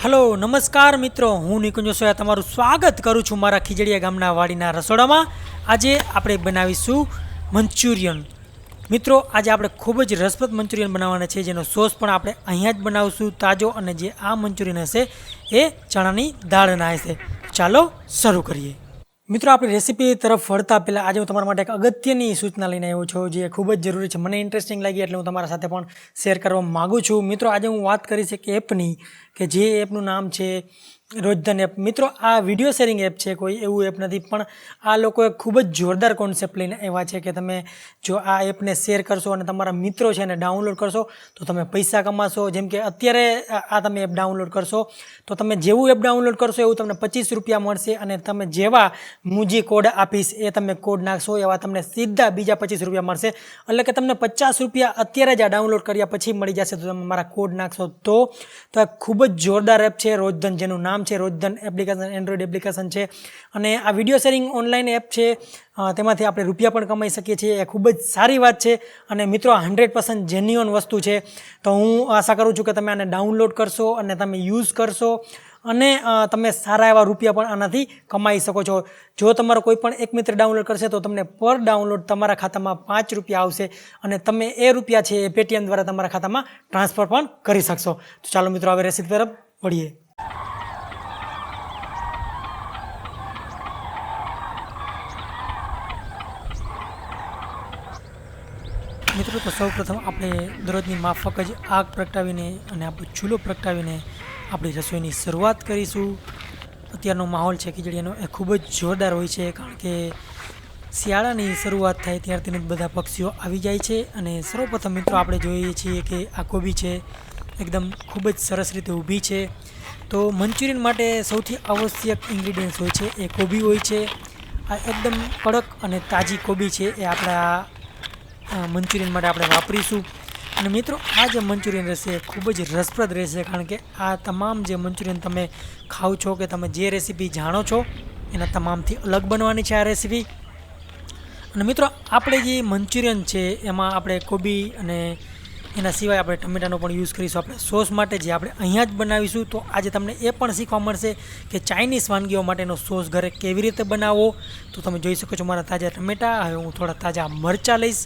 Hello नमस्कार मित्रों, हूँ निकुंज वसोया तमारू स्वागत करूँ छूँ मारा खीजड़िया गामना वाड़ीना रसोड़ा। आज आपणे बनावीशुं मंचूरियन। मित्रों आज आपणे खूब ज रसप्रद मंचूरियन बनाववाना छे, जेनो सॉस पण आपणे अहींया ज बनावशुं ताजो, अने जे आ मंचूरियन हशे ए चणानी दाळना हशे। चालो शरू करीए। मित्रों आपणी रेसिपी तरफ वळता पहेला आज हूँ तमारा माटे एक अगत्यनी सूचना लईने आव्यो छुं, जे खूब ज जरूरी छे। मने इंटरेस्टिंग लागी एटले हूँ तमारा साथे पण शेर करवा मागुं छुं। मित्रों आज हूँ वात करीश एक एपनी के जे एपनुं नाम छे रोजधन एप। मित्रों आ विडियो शेरिंग एप है, कोई एवं एप नहीं, पण आ लोकोए खूब ज जोरदार कॉन्सेप्ट लईने आव्या छे कि तमे जो आ एपने शेर करशो अने तमारा मित्रों छे ने डाउनलॉड करशो तो तमे पैसा कमाशो। जेम के अत्यारे आ तमे एप डाउनलॉड करशो तो तमे जेवुं एप डाउनलॉड करशो एवुं तमने 25 रुपया मळशे, अने तमे जेवा हूँ जे कोड आपीश ए तमे कोड नाखशो एवा तमने सीधा बीजा 25 रुपया मळशे। એટલે કે તમને 50 रुपया અત્યારે જ ડાઉનલોડ કર્યા પછી મળી જશે, તો તમે મારા કોડ નાખશો તો આ ખૂબ જ જોરદાર એપ છે રોજધન, જેનું નામ છે રોજધન એપ્લિકેશન, એન્ડ્રોઈડ એપ્લિકેશન છે। અને આ વિડીયો શેરિંગ ઓનલાઈન એપ છે, તેમાંથી આપણે રૂપિયા પણ કમાઈ શકીએ છીએ। એ ખૂબ જ સારી વાત છે અને મિત્રો 100% જેન્યુઅન વસ્તુ છે। તો હું આશા કરું છું કે તમે આને ડાઉનલોડ કરશો અને તમે યુઝ કરશો અને તમે સારા એવા રૂપિયા પણ આનાથી કમાઈ શકો છો। જો તમારો કોઈ પણ એક મિત્ર ડાઉનલોડ કરશે તો તમને પર ડાઉનલોડ તમારા ખાતામાં 5 રૂપિયા આવશે અને તમે એ રૂપિયા છે એ પેટીએમ દ્વારા તમારા ખાતામાં ટ્રાન્સફર પણ કરી શકશો। તો ચાલો મિત્રો હવે રેસીપી તરફ વળીએ। મિત્રો તો સૌ પ્રથમ આપણે દરરોજની માફક જ આગ પ્રગટાવીને અને આપણો ચૂલો પ્રગટાવીને આપણી રસોઈની શરૂઆત કરીશું। અત્યારનો માહોલ છે ખીચડીનો એ ખૂબ જ જોરદાર હોય છે, કારણ કે શિયાળાની શરૂઆત થાય ત્યારથી જ બધા પક્ષીઓ આવી જાય છે। અને સર્વપ્રથમ મિત્રો આપણે જોઈએ છીએ કે આ કોબી છે એકદમ ખૂબ જ સરસ રીતે ઊભી છે। તો મંચુરિયન માટે સૌથી આવશ્યક ઇન્ગ્રીડિયન્ટ્સ હોય છે એ કોબી હોય છે। આ એકદમ કડક અને તાજી કોબી છે એ આપણા મંચુરિયન માટે આપણે વાપરીશું। અને મિત્રો આ જે મંચુરિયન રહેશે ખૂબ જ રસપ્રદ રહેશે, કારણ કે આ તમામ જે મંચુરિયન તમે ખાઓ છો કે તમે જે રેસીપી જાણો છો એના તમામથી અલગ બનવાની છે આ રેસીપી। અને મિત્રો આપણે જે મંચુરિયન છે એમાં આપણે કોબી અને એના સિવાય આપણે ટમેટાનો પણ યુઝ કરીશું આપણે સોસ માટે, જે આપણે અહીંયા જ બનાવીશું। તો આજે તમને એ પણ શીખવા મળશે કે ચાઇનીઝ વાનગીઓ માટેનો સોસ ઘરે કેવી રીતે બનાવવો। તો તમે જોઈ શકો છો મારા તાજા ટમેટા, હવે હું થોડા તાજા મરચાં લઈશ।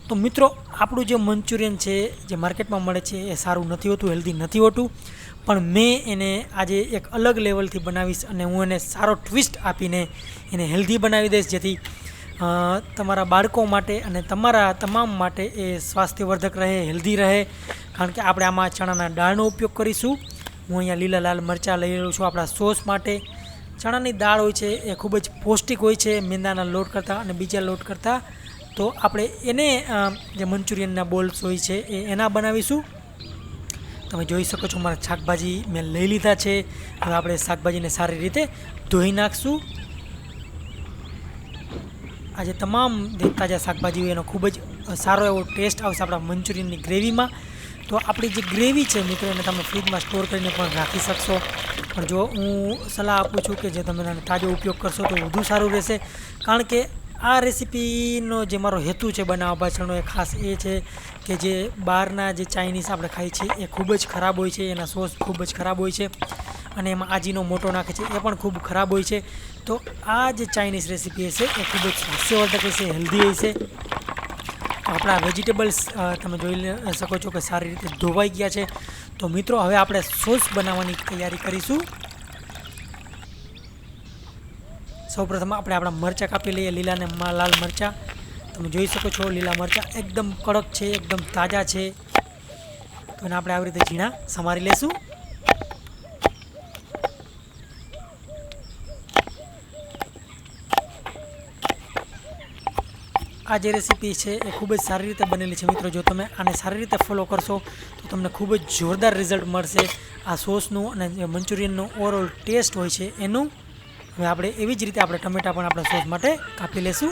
તો મિત્રો આપણું જે મંચુરિયન છે જે માર્કેટમાં મળે છે એ સારું નથી હોતું, હેલ્ધી નથી હોતું, પણ મેં એને આજે એક અલગ લેવલથી બનાવીશ અને હું એને સારો ટ્વિસ્ટ આપીને એને હેલ્ધી બનાવી દઈશ, જેથી તમારા બાળકો માટે અને તમારા તમામ માટે એ સ્વાસ્થ્યવર્ધક રહે, હેલ્ધી રહે। કારણ કે આપણે આમાં ચણાના દાળનો ઉપયોગ કરીશું। હું અહીંયા લીલા લાલ મરચાં લઈ રહ્યો છું આપણા સોસ માટે। ચણાની દાળ હોય છે એ ખૂબ જ પૌષ્ટિક હોય છે મેંદાના લોટ કરતાં અને બીજા લોટ કરતાં। તો આપણે એને જે મંચુરિયનના બોલ્સ હોય છે એના બનાવીશું। તમે જોઈ શકો છો મારા શાકભાજી મેં લઈ લીધા છે। હવે આપણે શાકભાજીને સારી રીતે ધોઈ નાખશું। આજે તમામ તાજા શાકભાજી હોય એનો ખૂબ જ સારો એવો ટેસ્ટ આવશે આપણા મંચુરિયનની ગ્રેવીમાં। તો આપણી જે ગ્રેવી છે મિત્રો એને તમે ફ્રીજમાં સ્ટોર કરીને પણ રાખી શકશો, પણ જો હું સલાહ આપું છું કે જે તમે એનો તાજો ઉપયોગ કરશો તો વધુ સારું રહેશે। કારણ કે આ રેસીપીનો જે મારો હેતુ છે બનાવવા પાછળનો એ ખાસ એ છે કે જે બહારના જે ચાઇનીઝ આપણે ખાઈએ છીએ એ ખૂબ જ ખરાબ હોય છે, એના સોસ ખૂબ જ ખરાબ હોય છે અને એમાં આજીનો મોટો નાખે છે એ પણ ખૂબ ખરાબ હોય છે। તો આ જે ચાઇનીઝ રેસીપી હશે એ ખૂબ જ સ્વાસ્થ્યવર્ધક હશે, હેલ્ધી હશે। આપણા વેજીટેબલ્સ તમે જોઈ શકો છો કે સારી રીતે ધોવાઈ ગયા છે। તો મિત્રો હવે આપણે સોસ બનાવવાની તૈયારી કરીશું। સૌપ્રથમ આપણે આપણા મરચાં કાપી લઈએ, લીલા અને લાલ મરચાં। તમે જોઈ શકો છો લીલા મરચાં એકદમ કડક છે, એકદમ તાજા છે, તો એને આપણે આવી રીતે ઝીણા સમારી લઈશું। આ જે રેસીપી છે એ ખૂબ જ સારી રીતે બનેલી છે મિત્રો। જો તમે આને સારી રીતે ફોલો કરશો તો તમને ખૂબ જ જોરદાર રિઝલ્ટ મળશે આ સોસનું અને જે મંચુરિયનનો ઓવરઓલ ટેસ્ટ હોય છે એનું। હવે આપણે એવી જ રીતે આપણે ટમેટાં પણ આપણા સોસ માટે કાપી લઈશું।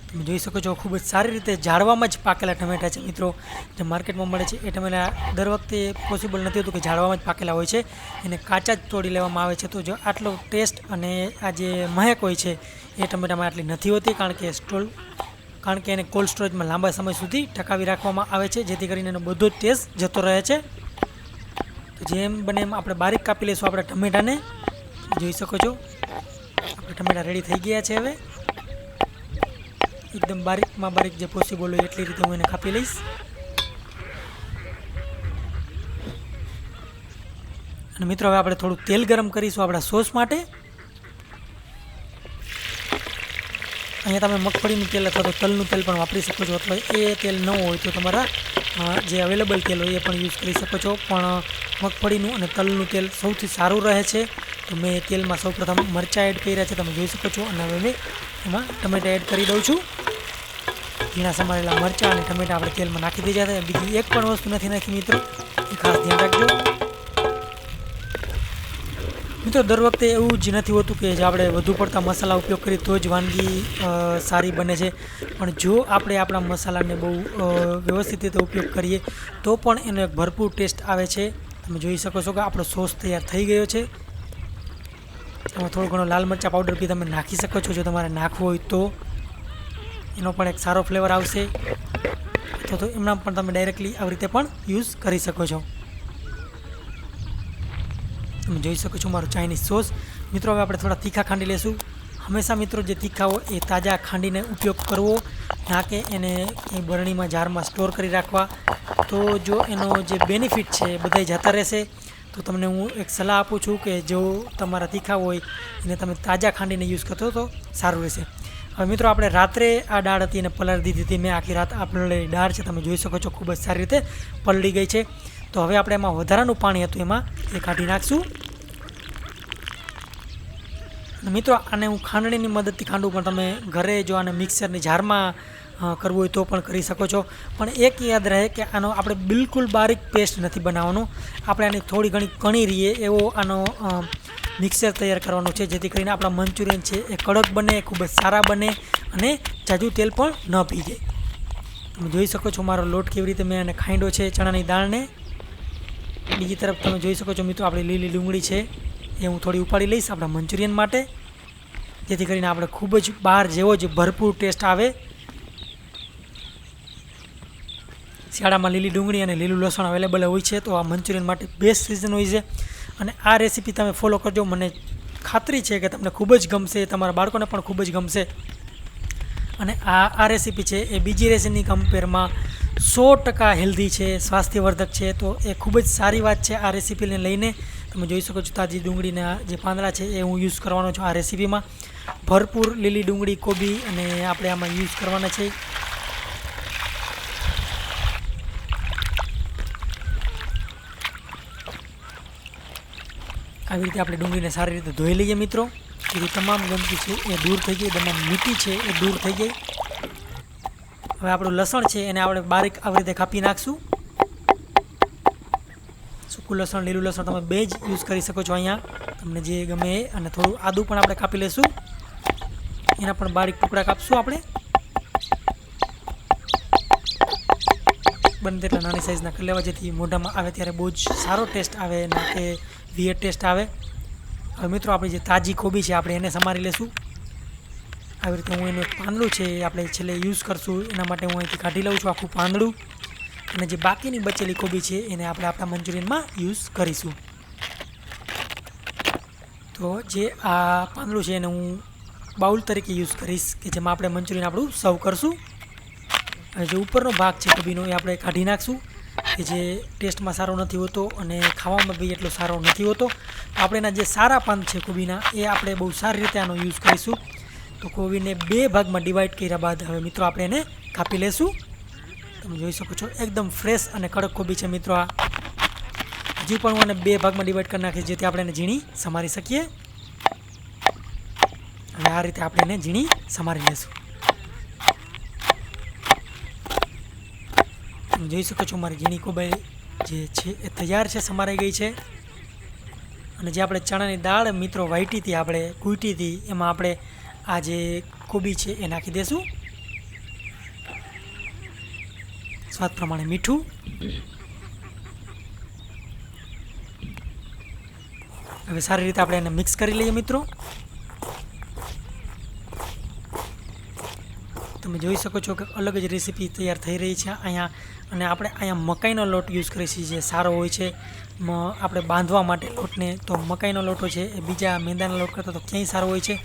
તમે જોઈ શકો છો ખૂબ જ સારી રીતે ઝાડવામાં જ પાકેલા ટમેટા છે મિત્રો। જે માર્કેટમાં મળે છે એ ટમેટા દર વખતે પોસિબલ નથી હોતું કે ઝાડવામાં જ પાકેલા હોય છે, એને કાચા જ તોડી લેવામાં આવે છે। તો જો આટલો ટેસ્ટ અને આ જે મહેક હોય છે એ ટમેટામાં આટલી નથી હોતી, કારણ કે કારણ કે એને કોલ્ડ સ્ટોરેજમાં લાંબા સમય સુધી ટકાવી રાખવામાં આવે છે, જેથી કરીને એનો બધો જ ટેસ્ટ જતો રહે છે. તો જેમ બને એમ આપણે બારીક કાપી લઈશું આપણા ટમેટાને. જોઈ શકો છો આપણા ટમેટા રેડી થઈ ગયા છે. હવે એકદમ બારીકમાં બારીક જે પોસિબલ હોય એટલી રીતે હું એને કાપી લઈશ. અને મિત્રો હવે આપણે થોડું તેલ ગરમ કરીશું આપણા સોસ માટે. અહીંયા તમે મગફળીનું તેલ અથવા તો તલનું તેલ પણ વાપરી શકો છો, અથવા એ તેલ ન હોય તો તમારા જે અવેલેબલ તેલ હોય એ પણ યુઝ કરી શકો છો. પણ મગફળીનું અને તલનું તેલ સૌથી સારું રહે છે. તો મેં તેલમાં સૌપ્રથમ મરચાં એડ કર્યા છે, તમે જોઈ શકો છો. અને હવે મેં એમાં ટમેટા એડ કરી દઉં છું. ઝીણા સમારેલા મરચાં અને ટમેટા આપણે તેલમાં નાખી દઈ જતા. બીજી એક પણ વસ્તુ નથી નાખી મિત્રો, એ ખાસ ધ્યાન રાખજો. મિત્રો દર વખતે એવું જ નથી હોતું કે જે આપણે વધુ પડતા મસાલા ઉપયોગ કરીએ તો જ વાનગી સારી બને છે. પણ જો આપણે આપણા મસાલાને બહુ વ્યવસ્થિત રીતે ઉપયોગ કરીએ તો પણ એનો એક ભરપૂર ટેસ્ટ આવે છે. તમે જોઈ શકો છો કે આપણો સોસ તૈયાર થઈ ગયો છે. એમાં થોડો ઘણો લાલ મરચાં પાવડર બી તમે નાખી શકો છો જો તમારે નાખવો હોય તો. એનો પણ એક સારો ફ્લેવર આવશે. અથવા તો એમના પણ તમે ડાયરેક્ટલી આવી રીતે પણ યુઝ કરી શકો છો. તમે જોઈ શકો છો મારો ચાઇનીઝ સોસ. મિત્રો હવે આપણે થોડા તીખા ખાંડી લેશું. હંમેશા મિત્રો જે તીખા હોય એ તાજા ખાંડીને ઉપયોગ કરવો, ના કે એને એ બરણીમાં જારમાં સ્ટોર કરી રાખવા. તો જો એનો જે બેનિફિટ છે એ બધાય જતા રહેશે. તો તમને હું એક સલાહ આપું છું કે જો તમારા તીખા હોય એને તમે તાજા ખાંડીને યુઝ કરતો તો સારું રહેશે. હવે મિત્રો આપણે રાત્રે આ દાળ હતી એને પલાળી દીધી હતી. મેં આખી રાત આપણી દાળ છે તમે જોઈ શકો છો ખૂબ જ સારી રીતે પલળી ગઈ છે. તો હવે આપણે એમાં વધારાનું પાણી હતું એમાં એ કાઢી નાખશું. મિત્રો આને હું ખાંડણીની મદદથી ખાંડું, પણ તમે ઘરે જો આને મિક્સરની જારમાં કરવું હોય તો પણ કરી શકો છો. પણ એક યાદ રહે કે આનો આપણે બિલકુલ બારીક પેસ્ટ નથી બનાવવાનો. આપણે આની થોડી ઘણી કણી રહીએ એવો આનો મિક્સર તૈયાર કરવાનું છે, જેથી કરીને આપણા મંચુરિયન છે એ કડક બને, ખૂબ જ સારા બને અને જાજુ તેલ પણ ન પી જાય. તમે જોઈ શકો છો મારો લોટ કેવી રીતે મેં એને ખાંડ્યો છે ચણાની દાળને. બીજી તરફ તમે જોઈ શકો છો મિત્રો આપણી લીલી ડુંગળી છે એ હું થોડી ઉપાડી લઈશ આપણા મંચુરિયન માટે, જેથી કરીને આપણે ખૂબ જ બહાર જેવો જ ભરપૂર ટેસ્ટ આવે. શિયાળામાં લીલી ડુંગળી અને લીલું લસણ અવેલેબલ હોય છે, તો આ મંચુરિયન માટે બેસ્ટ સિઝન હોય છે. અને આ રેસીપી તમે ફોલો કરજો, મને ખાતરી છે કે તમને ખૂબ જ ગમશે, તમારા બાળકોને પણ ખૂબ જ ગમશે. અને આ રેસીપી છે એ બીજી રેસીપીની કમ્પેરમાં 100% હેલ્ધી છે, સ્વાસ્થ્યવર્ધક છે. તો એ ખૂબ જ સારી વાત છે આ રેસીપીને લઈને. તમે જોઈ શકો છો તાજી ડુંગળીના જે પાંદડા છે એ હું યુઝ કરવાનો છું આ રેસીપીમાં. ભરપૂર લીલી ડુંગળી, કોબી અને આપણે આમાં યુઝ કરવાના છે. આવી રીતે આપણે ડુંગળીને સારી રીતે ધોઈ લઈએ મિત્રો, જેથી તમામ ગંદકી છે એ દૂર થઈ ગઈ, તમામ મીઠી છે એ દૂર થઈ ગઈ. હવે આપણું લસણ છે એને આપણે બારીક આવી રીતે કાપી નાખશું. સૂકું લસણ, લીલું લસણ તમે બે જ યુઝ કરી શકો છો અહીંયા, તમને જે ગમે એ. અને થોડું આદું પણ આપણે કાપી લઈશું, એના પણ બારીક ટુકડા કાપશું આપણે. બને તેટલા નાની સાઇઝના કરી લેવા, જેથી મોઢામાં આવે ત્યારે બહુ જ સારો ટેસ્ટ આવે, ના કે વિયર ટેસ્ટ આવે. હવે મિત્રો આપણી જે તાજી કોબી છે આપણે એને સમારી લેશું. આવી રીતે હું એનું એક પાંદડું છે એ આપણે છેલ્લે યુઝ કરશું, એના માટે હું અહીંથી કાઢી લઉં છું આખું પાંદડું. અને જે બાકીની બચેલી કોબી છે એને આપણે આપણા મંચુરિયનમાં યુઝ કરીશું. તો જે આ પાંદડું છે એને હું બાઉલ તરીકે યુઝ કરીશ કે જેમાં આપણે મંચુરિયન આપણું સર્વ કરશું. હવે જે ઉપરનો ભાગ છે કોબીનો એ આપણે કાઢી નાખશું, કે જે ટેસ્ટમાં સારો નથી હોતો અને ખાવામાં બી એટલો સારો નથી હોતો. આપણે એના જે સારા પાન છે કોબીના એ આપણે બહુ સારી રીતે આનો યુઝ કરીશું. તો કોબીને 2 ભાગમાં ડિવાઈડ કર્યા બાદ હવે મિત્રો આપણે એને કાપી લેશું. તમે જોઈ શકો છો એકદમ ફ્રેશ અને કડક કોબી છે મિત્રો. આ હજી પણ હું એને 2 ભાગમાં ડિવાઈડ કરી નાખીશ, જેથી આપણે એને ઝીણી સમારી શકીએ. હવે આ રીતે આપણે એને ઝીણી સમારી લેશું. તમે જોઈ શકો છો મારી ઝીણી કોબી જે છે એ તૈયાર છે, સમારાઈ ગઈ છે. અને જે આપણે ચણાની દાળ મિત્રો વાટી હતી, આપણે કૂટી હતી, એમાં આપણે આ જે કોબી છે એ નાખી દઈશું. સ્વાદ પ્રમાણે મીઠું. હવે સારી રીતે આપણે એને મિક્સ કરી લઈએ મિત્રો. તમે તમે જોઈ શકો છો કે અલગ જ રેસીપી તૈયાર થઈ રહી છે અહીંયા. અને આપણે અહીંયા મકાઈનો લોટ યુઝ કરીએ છીએ જે સારો હોય છે આપણે બાંધવા માટે લોટને. તો મકાઈનો લોટ હોય છે એ બીજા મેંદાના લોટ કરતાં તો ક્યાંય સારો હોય છે,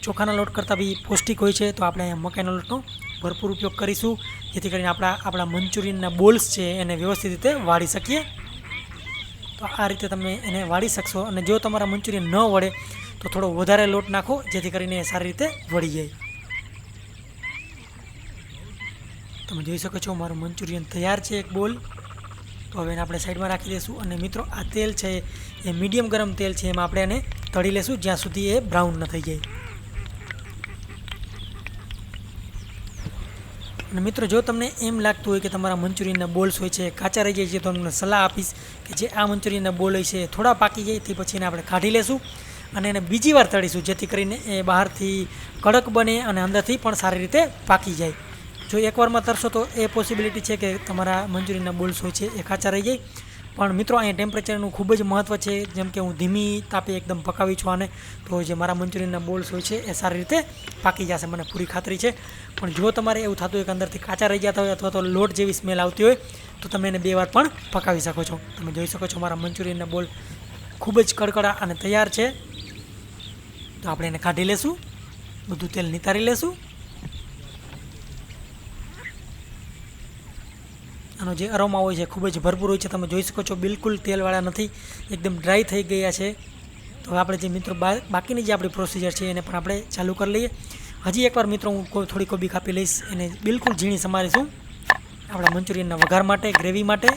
ચોખાના લોટ કરતાં બી પૌષ્ટિક હોય છે. તો આપણે અહીંયા મકાઈનો લોટનો ભરપૂર ઉપયોગ કરીશું જેથી કરીને આપણા મંચુરિયનના બોલ્સ છે એને વ્યવસ્થિત રીતે વાળી શકીએ. તો આ રીતે તમે એને વાળી શકશો. અને જો તમારા મંચુરિયન ન વળે તો થોડો વધારે લોટ નાખો જેથી કરીને એ સારી રીતે વળી જાય. તમે જોઈ શકો છો મારું મંચુરિયન તૈયાર છે એક બોલ. તો હવે એને આપણે સાઈડમાં રાખી દઈશું. અને મિત્રો આ તેલ છે એ મીડિયમ ગરમ તેલ છે, એમાં આપણે એને તળી લેશું જ્યાં સુધી એ બ્રાઉન ન થઈ જાય. અને મિત્રો જો તમને એમ લાગતું હોય કે તમારા મંચુરિયનના બોલ્સ હોય છે કાચા રહી જાય છે, તો તમને સલાહ આપીશ કે જે આ મંચુરિયનના બોલ હોય છે થોડા પાકી જાય તે પછી એને આપણે કાઢી લેશું અને એને બીજી વાર તળીશું જેથી કરીને એ બહારથી કડક બને અને અંદરથી પણ સારી રીતે પાકી જાય. જો એકવારમાં તરશો તો એ પોસિબિલિટી છે કે તમારા મંચુરિયનના બોલ્સ હોય છે એ કાચા રહી જાય. પણ મિત્રો અહીંયા ટેમ્પરેચરનું ખૂબ જ મહત્ત્વ છે. જેમ કે હું ધીમી તાપે એકદમ પકાવી છું આને, તો જે મારા મંચુરિયનના બોલ્સ હોય છે એ સારી રીતે પાકી જશે, મને પૂરી ખાતરી છે. પણ જો તમારે એવું થતું હોય કે અંદરથી કાચા રહી જતા હોય અથવા તો લોટ જેવી સ્મેલ આવતી હોય તો તમે એને 2 વાર પણ પકાવી શકો છો. તમે જોઈ શકો છો મારા મંચુરિયનના બોલ ખૂબ જ કડકડા અને તૈયાર છે. તો આપણે એને કાઢી લેશું, બધું તેલ નિતારી લેશું. આનો જે અરોમા હોય છે ખૂબ જ ભરપૂર હોય છે. તમે જોઈ શકો છો બિલકુલ તેલવાળા નથી, એકદમ ડ્રાય થઈ ગયા છે. તો આપણે જે મિત્રો બાકીની જે આપણી પ્રોસિજર છે એને પણ આપણે ચાલુ કરી લઈએ. હજી એકવાર મિત્રો હું થોડી કોબી કાપી લઈશ, એને બિલકુલ ઝીણી સમારીશું આપણા મંચુરિયનના વઘાર માટે, ગ્રેવી માટે.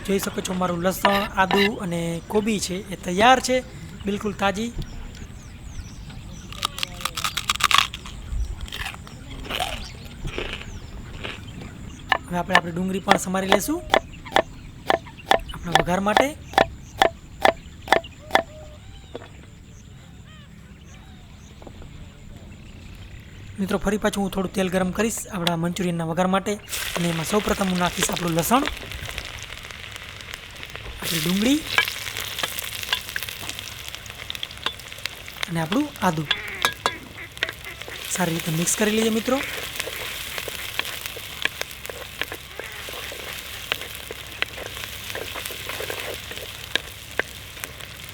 જોઈ શકો છો મારું લસણ, આદુ અને કોબી છે એ તૈયાર છે, બિલકુલ તાજી. હવે આપણે ડુંગળી પણ સમારી લઈશું આપણા વઘાર માટે. મિત્રો ફરી પાછું હું થોડું તેલ ગરમ કરીશ આપણા મંચુરિયનના વઘાર માટે. અને એમાં સૌપ્રથમ હું નાખીશ આપણું લસણ, આપણી ડુંગળી અને આપણું આદું. સારી રીતે મિક્સ કરી લઈએ મિત્રો.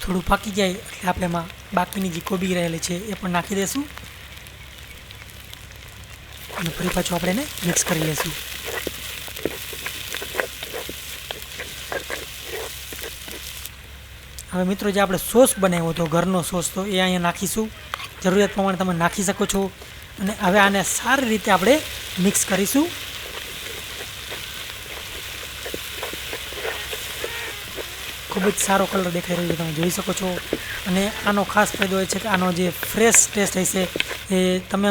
થોડું પાકી જાય એટલે આપણે એમાં બાકીની જે કોબી રહેલી છે એ પણ નાખી દઈશું અને ફરી પાછું આપણે એને મિક્સ કરી લઈશું. હવે મિત્રો જે આપણે સોસ બનાવ્યો હતો ઘરનો સોસ, તો એ અહીંયા નાખીશું. જરૂરિયાત પ્રમાણે તમે નાખી શકો છો. અને હવે આને સારી રીતે આપણે મિક્સ કરીશું. ખૂબ જ સારો કલર દેખાઈ રહ્યો છે, તમે જોઈ શકો છો. અને આનો ખાસ ફાયદો એ છે કે આનો જે ફ્રેશ ટેસ્ટ હશે એ તમે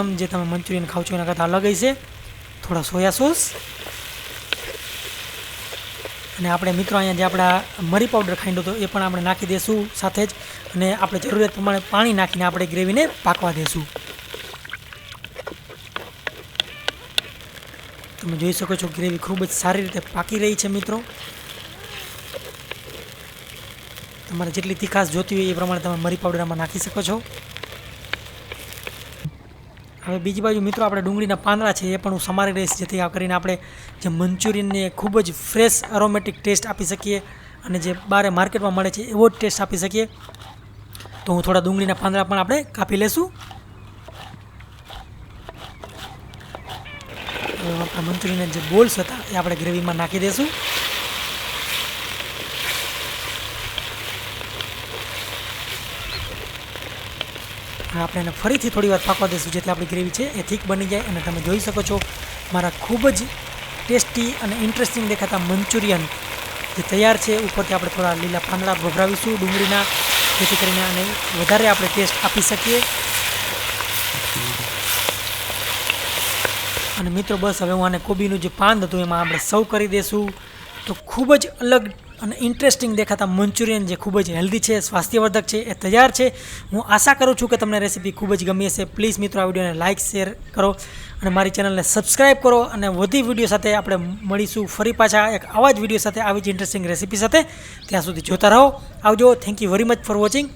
મંચુરિયન ખાવ છો એના કરતાં અલગ હશે. થોડા સોયા સોસ અને આપણે મિત્રો અહીંયા જે આપણા મરી પાવડર ખાંડો હતો એ પણ આપણે નાખી દઈશું સાથે જ. અને આપણે જરૂરિયાત પ્રમાણે પાણી નાખીને આપણે ગ્રેવીને પાકવા દઈશું. તમે જોઈ શકો છો ગ્રેવી ખૂબ જ સારી રીતે પાકી રહી છે મિત્રો. તમારે જેટલી તીખાશ જોતી હોય એ પ્રમાણે તમે મરી પાવડર આમાં નાખી શકો છો. હવે બીજી બાજુ મિત્રો આપણે ડુંગળીના પાંદડા છે એ પણ હું સમારી રહીશ જેથી આ કરીને આપણે જે મંચુરિયનને ખૂબ જ ફ્રેશ એરોમેટિક ટેસ્ટ આપી શકીએ અને જે બહાર માર્કેટમાં મળે છે એવો જ ટેસ્ટ આપી શકીએ. તો હું થોડા ડુંગળીના પાંદડા પણ આપણે કાપી લેશું. આપણા મંચુરિયનના જે બોલ્સ હતા એ આપણે ગ્રેવીમાં નાખી દઈશું. આપણે એને ફરીથી થોડી વાર પાકવા દઈશું જેથી આપણી ગ્રેવી છે એ થીક બની જાય. અને તમે જોઈ શકો છો મારા ખૂબ જ ટેસ્ટી અને ઇન્ટરેસ્ટિંગ દેખાતા મંચુરિયન જે તૈયાર છે. ઉપરથી આપણે થોડા લીલા પાંદડા ભભરાવીશું ડુંગળીના, જેથી કરીને આને વધારે આપણે ટેસ્ટ આપી શકીએ. અને મિત્રો બસ હવે હું આને કોબીનું જે પાંદ હતું એમાં આપણે સર્વ કરી દઈશું. તો ખૂબ જ અલગ અને ઇન્ટરેસ્ટિંગ દેખાતા મંચુરિયન જે ખૂબ જ હેલ્ધી છે, સ્વાસ્થ્યવર્ધક છે, એ તૈયાર છે. હું આશા કરું છું કે તમને રેસીપી ખૂબ જ ગમી હશે. પ્લીઝ મિત્રો આ વિડીયોને લાઇક, શેર કરો અને મારી ચેનલને સબસ્ક્રાઈબ કરો. અને વધુ વિડીયો સાથે આપણે મળીશું ફરી પાછા એક આવા જ વિડીયો સાથે, આવી જ ઇન્ટરેસ્ટિંગ રેસીપી સાથે. ત્યાં સુધી જોતા રહો. આવજો. Thank you very much for watching.